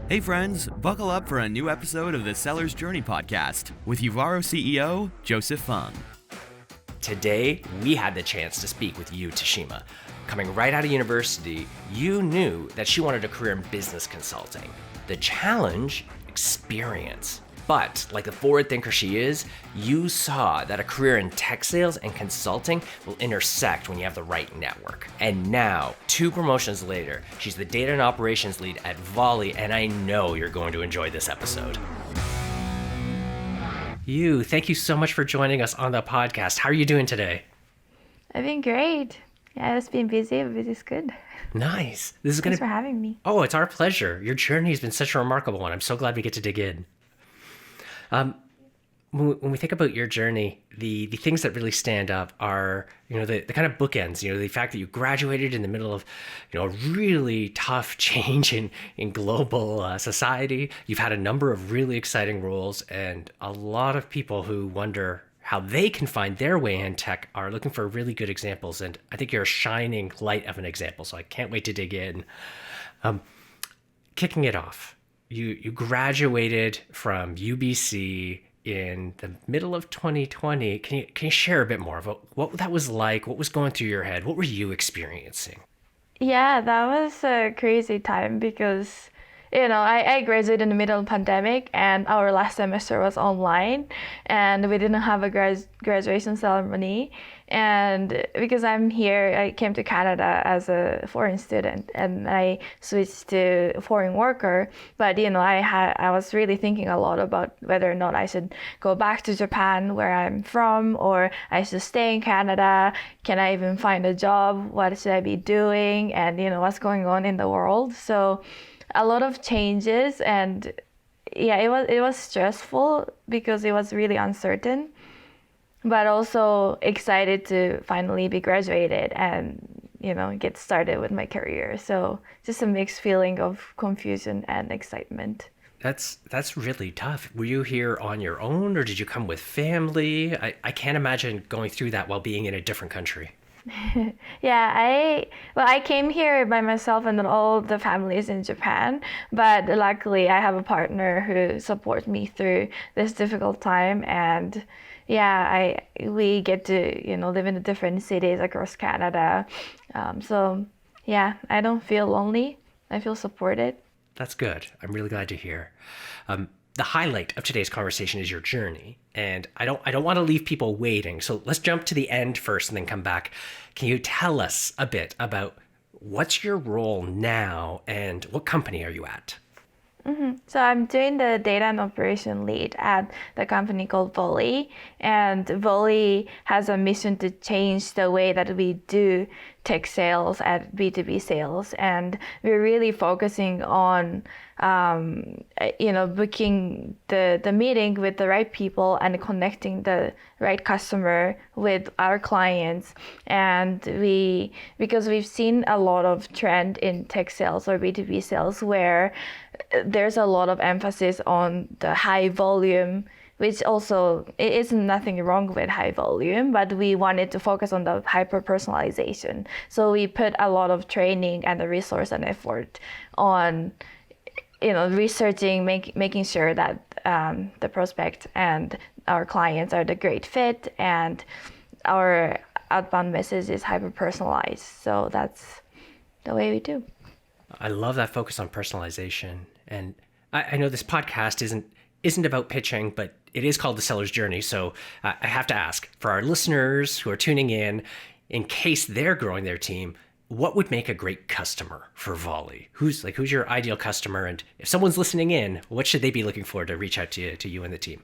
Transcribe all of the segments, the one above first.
Hey friends, buckle up for a new episode of the Seller's Journey podcast with Uvaro CEO, Joseph Fung. Today, we had the chance to speak with you, Teshima. Coming right out of university, you knew that she wanted a career in business consulting. The challenge, experience. But like the forward thinker she is, you saw that a career in tech sales and consulting will intersect when you have the right network. And now, 2 promotions later, she's the data and operations lead at Volley, and I know you're going to enjoy this episode. Thank you so much for joining us on the podcast. How are you doing today? I've been great. Yeah, it's been busy, but it's good. Nice. Thanks for having me. Oh, it's our pleasure. Your journey has been such a remarkable one. I'm so glad we get to dig in. When we think about your journey, the things that really stand up are, the kind of bookends, the fact that you graduated in the middle of, a really tough change in global society. You've had a number of really exciting roles, and a lot of people who wonder how they can find their way in tech are looking for really good examples. And I think you're a shining light of an example. So I can't wait to dig in. Kicking it off. You graduated from UBC in the middle of 2020. Can you share a bit more about what that was like? What was going through your head? What were you experiencing? Yeah, that was a crazy time because, I graduated in the middle of the pandemic and our last semester was online and we didn't have a graduation ceremony. And because I'm here, I came to Canada as a foreign student and I switched to foreign worker. But, I was really thinking a lot about whether or not I should go back to Japan where I'm from, or I should stay in Canada. Can I even find a job? What should I be doing? And, what's going on in the world? So a lot of changes, and yeah, it was stressful because it was really uncertain, but also excited to finally be graduated and get started with my career. So just a mixed feeling of confusion and excitement. That's really tough. Were you here on your own, or did you come with family? I can't imagine going through that while being in a different country. Yeah, I came here by myself and then all the families in Japan, but luckily I have a partner who supports me through this difficult time, and yeah, we get to live in the different cities across Canada. So yeah, I don't feel lonely. I feel supported. That's good. I'm really glad to hear. The highlight of today's conversation is your journey, and I don't want to leave people waiting. So let's jump to the end first and then come back. Can you tell us a bit about what's your role now and what company are you at? So I'm doing the data and operation lead at the company called Volley, and Volley has a mission to change the way that we do tech sales at B2B sales, and we're really focusing on booking the meeting with the right people and connecting the right customer with our clients. And because we've seen a lot of trend in tech sales or B2B sales where there's a lot of emphasis on the high volume, which also it isn't nothing wrong with high volume, but we wanted to focus on the hyper personalization. So we put a lot of training and the resource and effort on researching, making sure that the prospect and our clients are the great fit, and our outbound message is hyper personalized. So that's the way we do. I love that focus on personalization. And I know this podcast isn't about pitching, but it is called The Seller's Journey. So I have to ask, for our listeners who are tuning in case they're growing their team, what would make a great customer for Volley? Who's your ideal customer? And if someone's listening in, what should they be looking for to reach out to you and the team?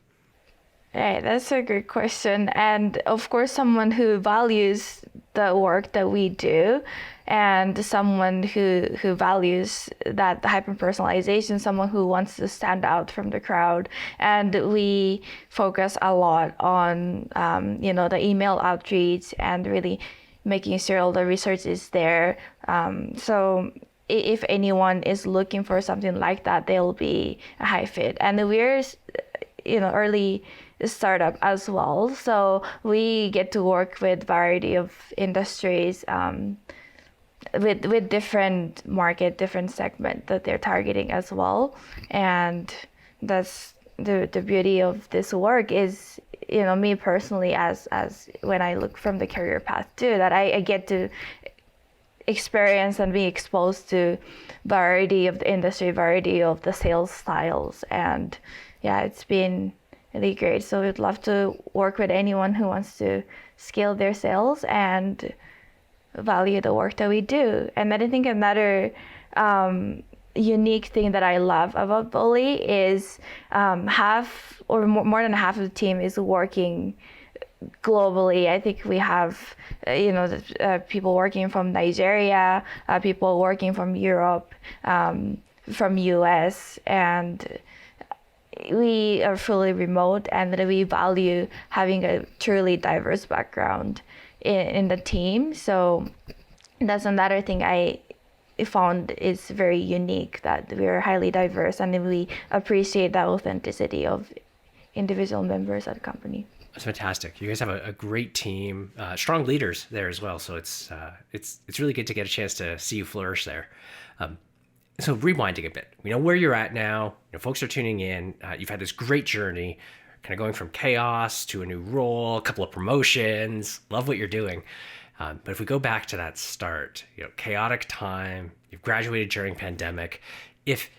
Right, that's a great question. And of course, someone who values the work that we do, and someone who values that hyper-personalization, someone who wants to stand out from the crowd. And we focus a lot on, the email outreach and really making sure all the research is there. So if anyone is looking for something like that, they'll be a high fit. And we're, early startup as well. So we get to work with variety of industries. with different market, different segment that they're targeting as well. And that's the beauty of this work is, me personally, as when I look from the career path too, that I get to experience and be exposed to variety of the industry, variety of the sales styles. And yeah, it's been really great. So we'd love to work with anyone who wants to scale their sales and value the work that we do. And I think another unique thing that I love about Volley is half or more than half of the team is working globally. I think we have, people working from Nigeria, people working from Europe, from US, and we are fully remote, and we value having a truly diverse background in the team. So that's another thing I found is very unique, that we are highly diverse and we appreciate the authenticity of individual members at the company. That's fantastic. You guys have a great team, strong leaders there as well. So it's really good to get a chance to see you flourish there. So rewinding a bit, we know where you're at now. Folks are tuning in. You've had this great journey, kind of going from chaos to a new role, a couple of promotions. Love what you're doing. But if we go back to that start, chaotic time, you've graduated during pandemic. If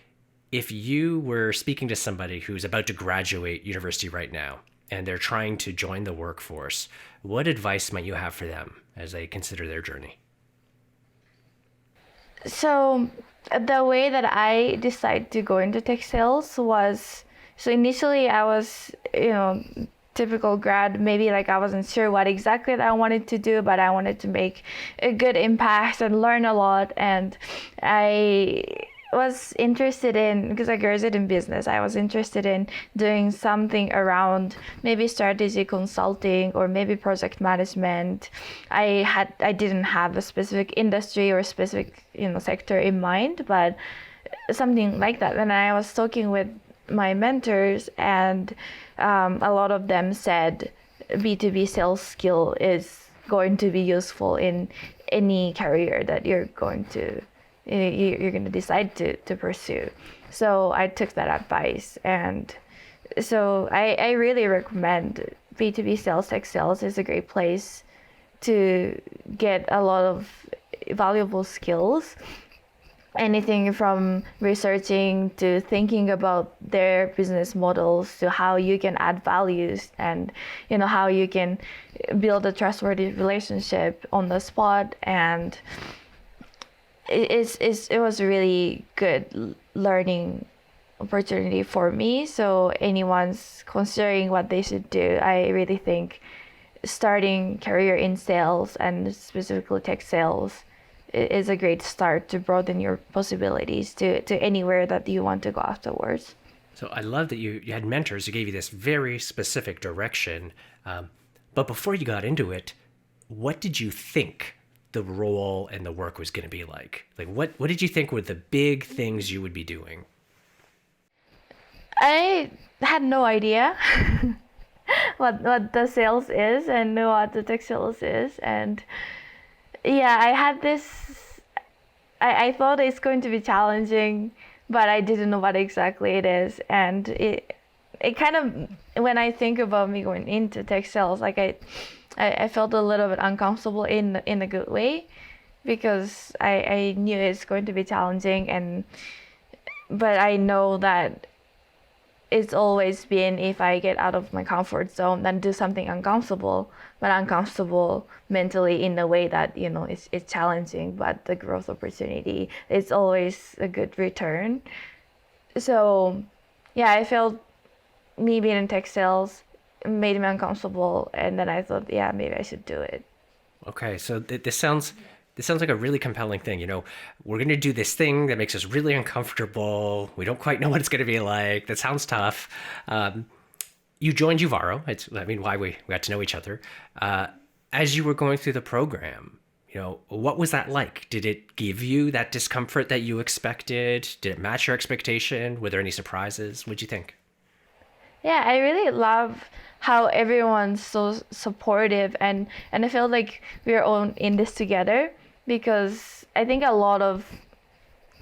you were speaking to somebody who's about to graduate university right now, and they're trying to join the workforce, what advice might you have for them as they consider their journey? So the way that I decided to go into tech sales was, so initially I was, typical grad, maybe like I wasn't sure what exactly that I wanted to do, but I wanted to make a good impact and learn a lot. And I was interested in, because I graduated in business, I was interested in doing something around maybe strategy consulting or maybe project management. I didn't have a specific industry or specific sector in mind, but something like that. And I was talking with my mentors, and a lot of them said B2B sales skill is going to be useful in any career that you're going to decide to pursue. So I took that advice, and so I really recommend B2B sales. Tech sales is a great place to get a lot of valuable skills. Anything from researching to thinking about their business models to how you can add values, and how you can build a trustworthy relationship on the spot. And it was a really good learning opportunity for me. So anyone's considering what they should do, I really think starting career in sales, and specifically tech sales, is a great start to broaden your possibilities to anywhere that you want to go afterwards. So I love that you had mentors who gave you this very specific direction. But before you got into it, what did you think the role and the work was going to be like? Like, what did you think were the big things you would be doing? I had no idea what the sales is and what the tech sales is. And yeah, I had this, I thought it's going to be challenging, but I didn't know what exactly it is. And it kind of, when I think about me going into tech sales, like I felt a little bit uncomfortable in a good way, because I knew it's going to be challenging, but I know that it's always been, if I get out of my comfort zone and do something uncomfortable, but uncomfortable mentally in the way that it's challenging, but the growth opportunity, it's always a good return. So yeah, I felt me being in tech sales made me uncomfortable, and then I thought, yeah, maybe I should do it. Okay, so this sounds like a really compelling thing. We're going to do this thing that makes us really uncomfortable. We don't quite know what it's going to be like. That sounds tough. You joined Uvaro. Why we got to know each other. As you were going through the program, what was that like? Did it give you that discomfort that you expected? Did it match your expectation? Were there any surprises? What'd you think? Yeah, I really love how everyone's so supportive, and I feel like we're all in this together. because I think a lot of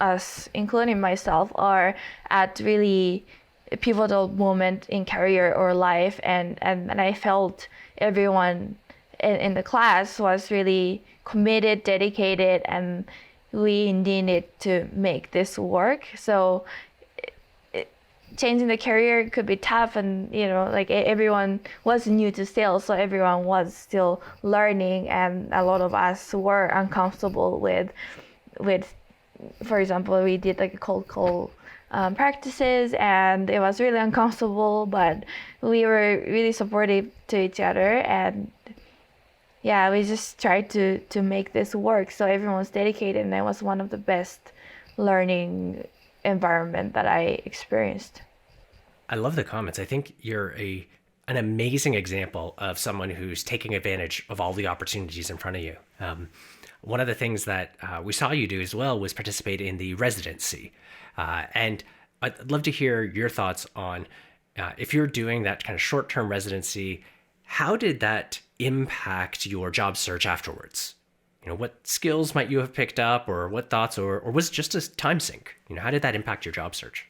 us, including myself, are at really a pivotal moment in career or life, and I felt everyone in the class was really committed, dedicated, and we needed to make this work. So changing the career could be tough, and like everyone was new to sales, so everyone was still learning, and a lot of us were uncomfortable with for example, we did like a cold call practices, and it was really uncomfortable, but we were really supportive to each other, and yeah, we just tried to make this work. So everyone was dedicated, and it was one of the best learning environment that I experienced. I love the comments. I think you're an amazing example of someone who's taking advantage of all the opportunities in front of you. One of the things that we saw you do as well was participate in the residency. And I'd love to hear your thoughts on if you're doing that kind of short-term residency, how did that impact your job search afterwards? What skills might you have picked up, or what thoughts, or was it just a time sink? How did that impact your job search?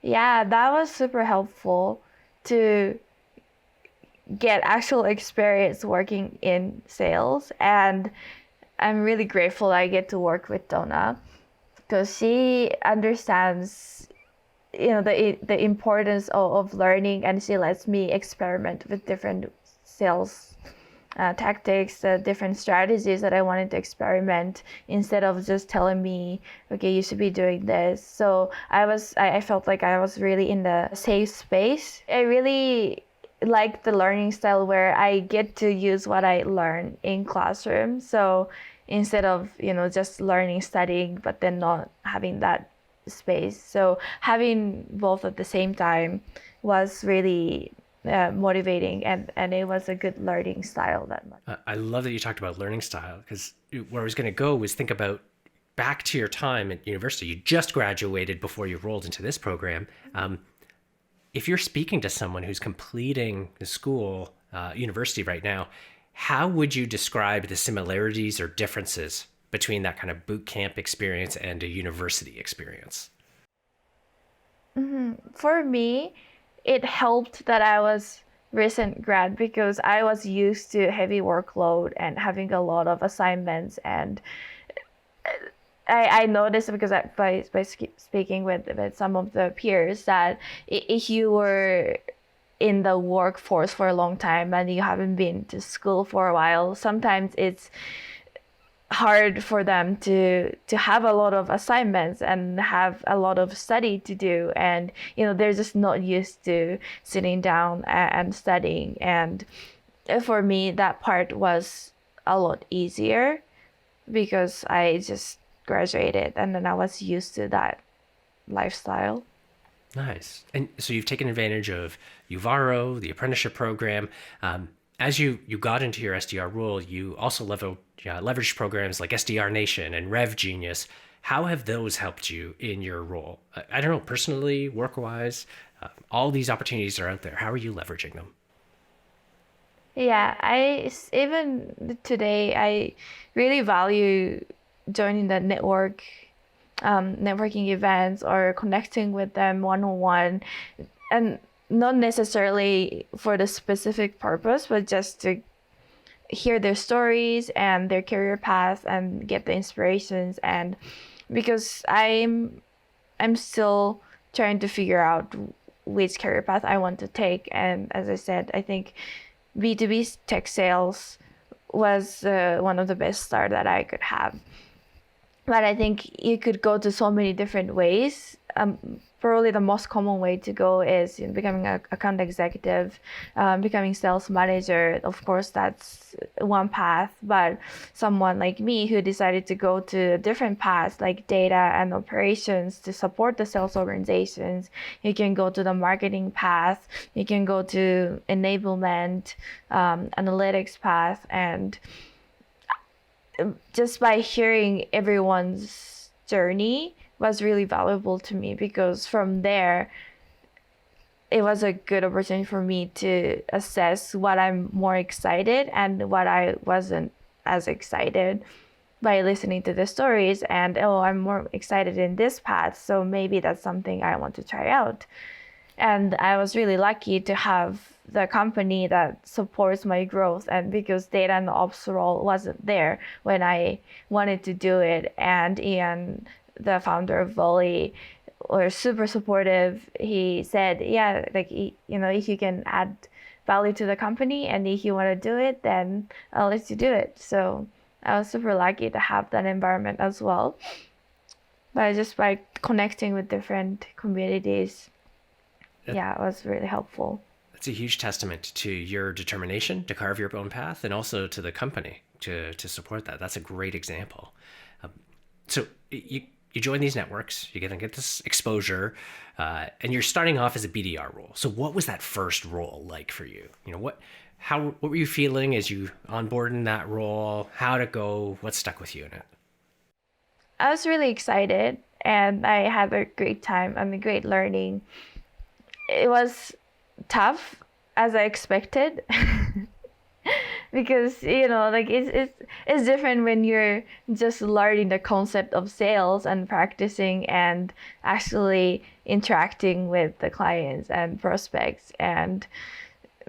Yeah, that was super helpful to get actual experience working in sales, and I'm really grateful I get to work with Donna because she understands the importance of learning, and she lets me experiment with different sales tactics, different strategies that I wanted to experiment, instead of just telling me, okay, you should be doing this. So I felt like I was really in the safe space. I really like the learning style where I get to use what I learn in classroom. So instead of just learning, studying, but then not having that space. So having both at the same time was really motivating, and it was a good learning style that much. I love that you talked about learning style, because where I was going to go was think about back to your time at university. You just graduated before you rolled into this program. If you're speaking to someone who's completing the school, university right now, how would you describe the similarities or differences between that kind of boot camp experience and a university experience? For me, it helped that I was recent grad, because I was used to heavy workload and having a lot of assignments, and I noticed, because by speaking with some of the peers, that if you were in the workforce for a long time and you haven't been to school for a while, sometimes it's hard for them to have a lot of assignments and have a lot of study to do, and they're just not used to sitting down and studying. And for me, that part was a lot easier because I just graduated, and then I was used to that lifestyle. Nice. And so you've taken advantage of Uvaro, the apprenticeship program. As you got into your SDR role, you also leveraged programs like SDR Nation and Rev Genius. How have those helped you in your role? I don't know, personally, work-wise, all these opportunities are out there. How are you leveraging them? Yeah, even today, I really value joining the networking events or connecting with them one-on-one, and not necessarily for the specific purpose, but just to hear their stories and their career path and get the inspirations. And because I'm still trying to figure out which career path I want to take, and as I said, I think B2B tech sales was one of the best start that I could have. But I think you could go to so many different ways. Probably the most common way to go is becoming an account executive, becoming sales manager. Of course, that's one path. But someone like me who decided to go to a different path, like data and operations, to support the sales organizations, you can go to the marketing path. You can go to enablement, analytics path, and just by hearing everyone's journey was really valuable to me, because from there it was a good opportunity for me to assess what I'm more excited and what I wasn't as excited. by listening to the stories, and I'm more excited in this path, so maybe that's something I want to try out. And I was really lucky to have the company that supports my growth, and because data and ops role wasn't there when I wanted to do it. And Ian, the founder of Volley, were super supportive. He said, yeah, like, if you can add value to the company and if you want to do it, then I'll let you do it. So I was super lucky to have that environment as well. But just by connecting with different communities, it was really helpful. That's a huge testament to your determination to carve your own path, and also to the company to support that. That's a great example. So you join these networks, you're going to get this exposure, and you're starting off as a BDR role. So what was that first role like for you? What were you feeling as you onboarded in that role? How'd it go? What stuck with you in it? I was really excited, and I had a great time and a great learning. It was tough, as I expected, because it's different when you're just learning the concept of sales and practicing and actually interacting with the clients and prospects. And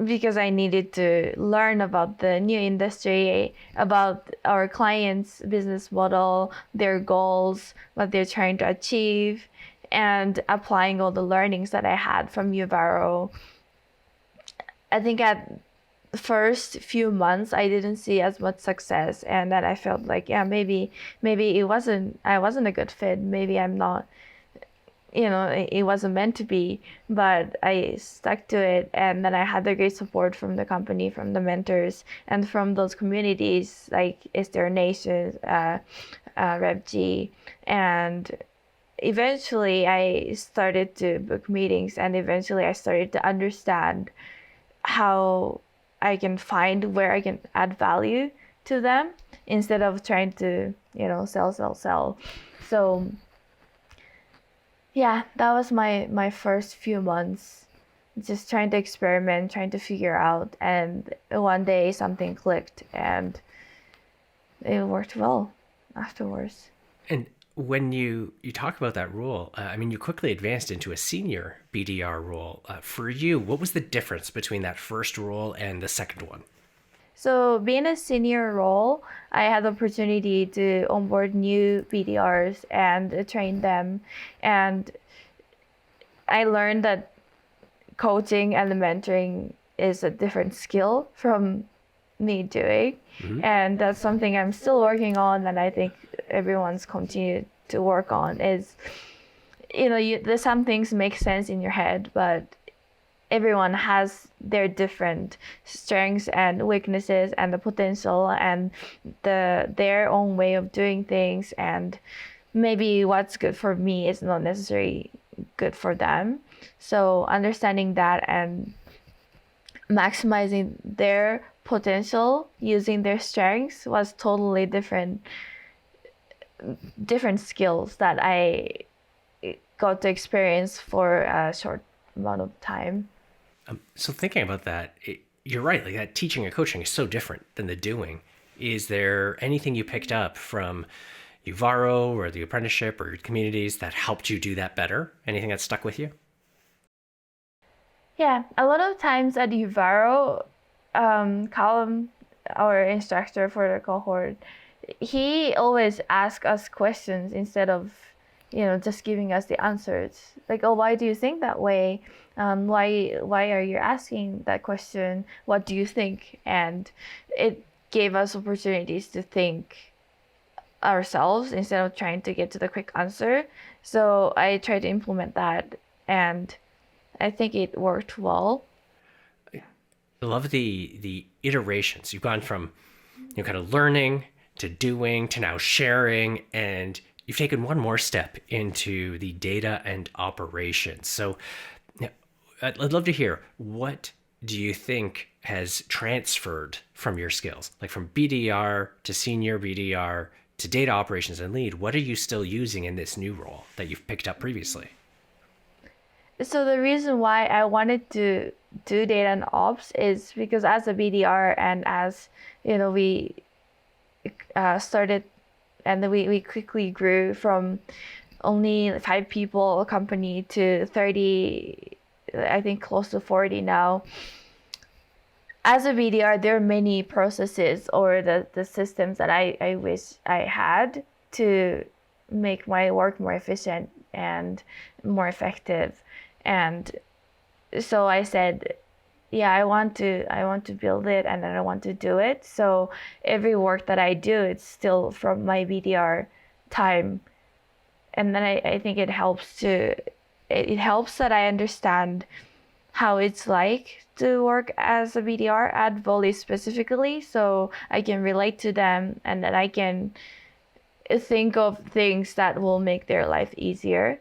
because I needed to learn about the new industry, about our clients' business model, their goals, what they're trying to achieve, and applying all the learnings that I had from Uvaro. I think at the first few months I didn't see as much success, and then I felt like, maybe I wasn't a good fit. Maybe I'm not, it wasn't meant to be. But I stuck to it, and then I had the great support from the company, from the mentors, and from those communities like Esther Nation, RevG, and eventually I started to book meetings, and eventually I started to understand how I can find where I can add value to them instead of trying to, sell. So yeah, that was my first few months, just trying to experiment, trying to figure out, and one day something clicked and it worked well afterwards. And when you talk about that role, you quickly advanced into a senior BDR role. For you, what was the difference between that first role and the second one? So being a senior role, I had the opportunity to onboard new BDRs and train them. And I learned that coaching and mentoring is a different skill from me doing. Mm-hmm. And that's something I'm still working on, and I think everyone's continued to work on. Is there's some things make sense in your head, but everyone has their different strengths and weaknesses and the potential and their own way of doing things, and maybe what's good for me is not necessarily good for them. So understanding that and maximizing their potential using their strengths was totally different skills that I got to experience for a short amount of time. So thinking about that, you're right, like that teaching and coaching is so different than the doing. Is there anything you picked up from Uvaro or the apprenticeship or your communities that helped you do that better? Anything that stuck with you? Yeah, a lot of times at Uvaro, Callum, our instructor for the cohort, he always asks us questions instead of, just giving us the answers. Like, why do you think that way? Why are you asking that question? What do you think? And it gave us opportunities to think ourselves instead of trying to get to the quick answer. So I tried to implement that, and I think it worked well. I love the iterations. You've gone from kind of learning to doing to now sharing, and you've taken one more step into the data and operations. So I'd love to hear, what do you think has transferred from your skills, like from BDR to senior BDR to data operations and lead? What are you still using in this new role that you've picked up previously? So the reason why I wanted to do data and ops is because as a BDR and as we started and then we quickly grew from only 5 people a company to 30, I think close to 40 now. As a BDR, there are many processes or the systems that I wish I had to make my work more efficient and more effective. And so I said, yeah, I want to build it, and then I want to do it. So every work that I do, it's still from my BDR time. And then I think it helps that I understand how it's like to work as a BDR at Volley specifically, so I can relate to them, and then I can think of things that will make their life easier.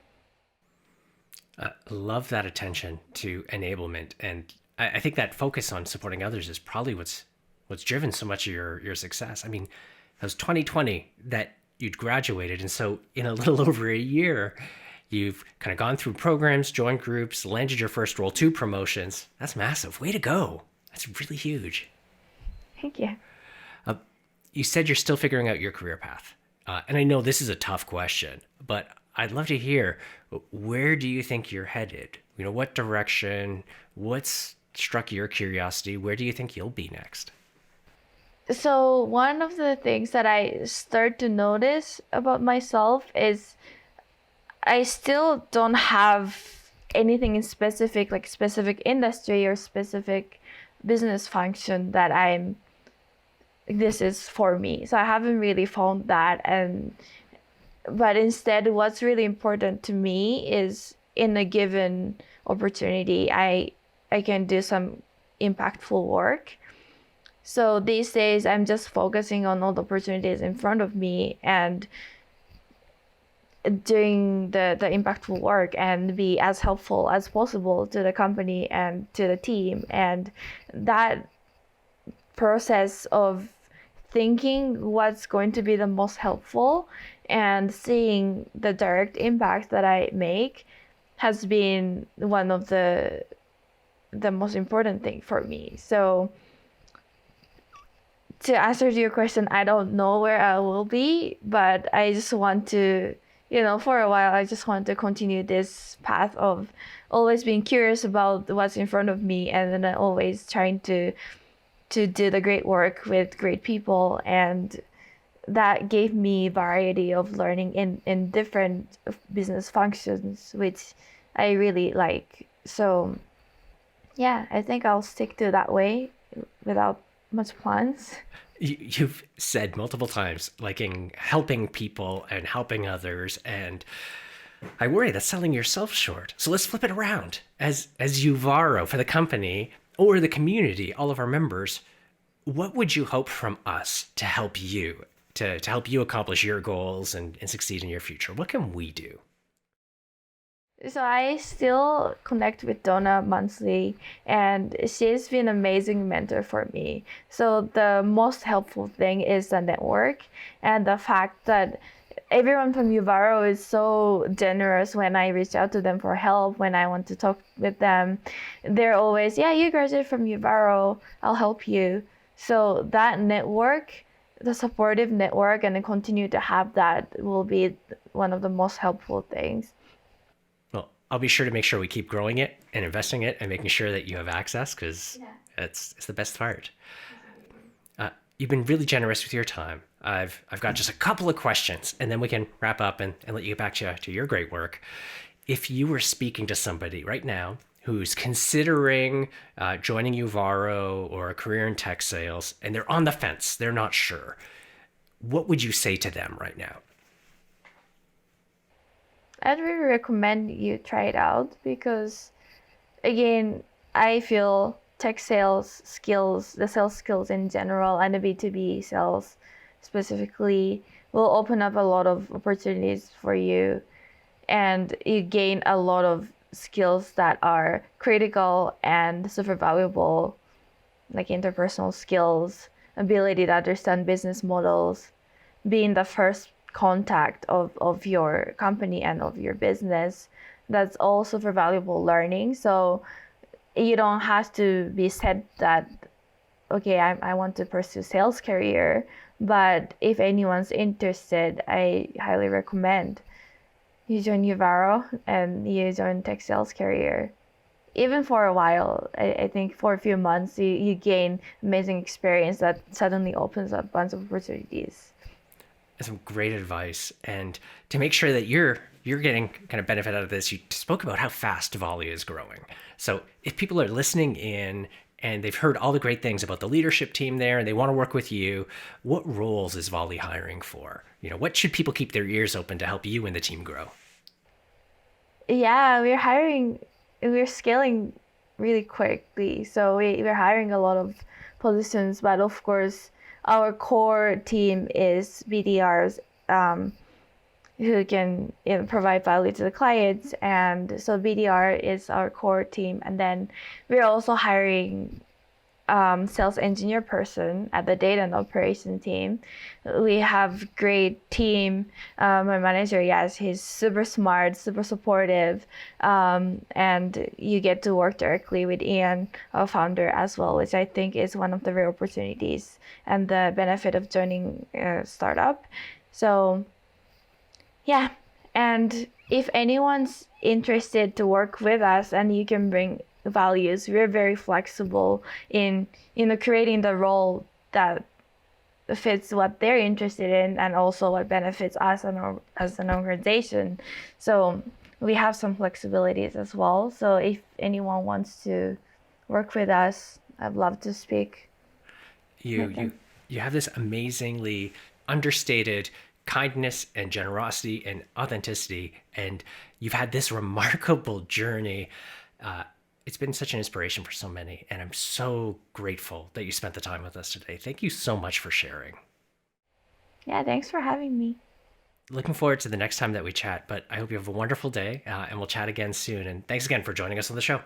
Love that attention to enablement, and I think that focus on supporting others is probably what's driven so much of your success. I mean, it was 2020 that you'd graduated, and so in a little over a year, you've kind of gone through programs, joined groups, landed your first role, 2 promotions. That's massive. Way to go. That's really huge. Thank you. You said you're still figuring out your career path. And I know this is a tough question, but I'd love to hear, where do you think you're headed? You know, what direction? What's struck your curiosity? Where do you think you'll be next? So one of the things that I start to notice about myself is I still don't have anything in specific, like specific industry or specific business function that this is for me. So I haven't really found that. But instead, what's really important to me is in a given opportunity, I can do some impactful work. So these days, I'm just focusing on all the opportunities in front of me and doing the impactful work and be as helpful as possible to the company and to the team. And that process of thinking what's going to be the most helpful and seeing the direct impact that I make has been one of the most important thing for me. So to answer your question, I don't know where I will be, but I just want to, for a while, I just want to continue this path of always being curious about what's in front of me, and then always trying to do the great work with great people. And that gave me variety of learning in different business functions, which I really like. So yeah, I think I'll stick to that way without much plans. You've said multiple times liking helping people and helping others, and I worry that's selling yourself short. So let's flip it around. As Uvaro, for the company or the community, all of our members, what would you hope from us to help you, to help you accomplish your goals and succeed in your future? What can we do? So I still connect with Donna monthly, and she's been an amazing mentor for me. So the most helpful thing is the network, and the fact that everyone from Uvaro is so generous when I reach out to them for help, when I want to talk with them. They're always, yeah, you graduated from Uvaro, I'll help you. So that network, the supportive network, and then continue to have that will be one of the most helpful things. Well, I'll be sure to make sure we keep growing it and investing it and making sure that you have access, because it's the best part. You've been really generous with your time. I've got just a couple of questions, and then we can wrap up and let you get back to your great work. If you were speaking to somebody right now who's considering joining Uvaro or a career in tech sales, and they're on the fence, they're not sure, what would you say to them right now? I'd really recommend you try it out, because again, I feel tech sales skills, the sales skills in general, and the B2B sales specifically will open up a lot of opportunities for you, and you gain a lot of skills that are critical and super valuable, like interpersonal skills, ability to understand business models, being the first contact of your company and of your business. That's all super valuable learning. So you don't have to be set that, okay, I want to pursue sales career, But if anyone's interested, I highly recommend you join Uvaro and you join tech sales career. Even for a while, I think for a few months, you gain amazing experience that suddenly opens up a bunch of opportunities. Some great advice. And to make sure that you're getting kind of benefit out of this, you spoke about how fast Volley is growing. So if people are listening in and they've heard all the great things about the leadership team there and they want to work with you, what roles is Volley hiring for? What should people keep their ears open to help you and the team grow? Yeah, we're scaling really quickly. So we're hiring a lot of positions, but of course, our core team is BDRs who can provide value to the clients. And so BDR is our core team. And then we're also hiring sales engineer person at the data and operation team. We have great team. My manager, yes, he's super smart, super supportive, and you get to work directly with Ian, our founder, as well, which I think is one of the rare opportunities and the benefit of joining a startup. So, yeah, and if anyone's interested to work with us and you can bring values, we're very flexible in creating the role that fits what they're interested in and also what benefits us as an organization. So we have some flexibilities as well. So if anyone wants to work with us, I'd love to speak. You have this amazingly understated kindness and generosity and authenticity, and you've had this remarkable journey. It's been such an inspiration for so many, and I'm so grateful that you spent the time with us today. Thank you so much for sharing. Yeah, thanks for having me. Looking forward to the next time that we chat, but I hope you have a wonderful day, and we'll chat again soon. And thanks again for joining us on the show.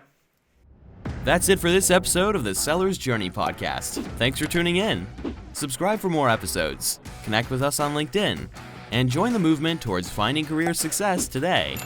That's it for this episode of the Seller's Journey podcast. Thanks for tuning in. Subscribe for more episodes, connect with us on LinkedIn, and join the movement towards finding career success today.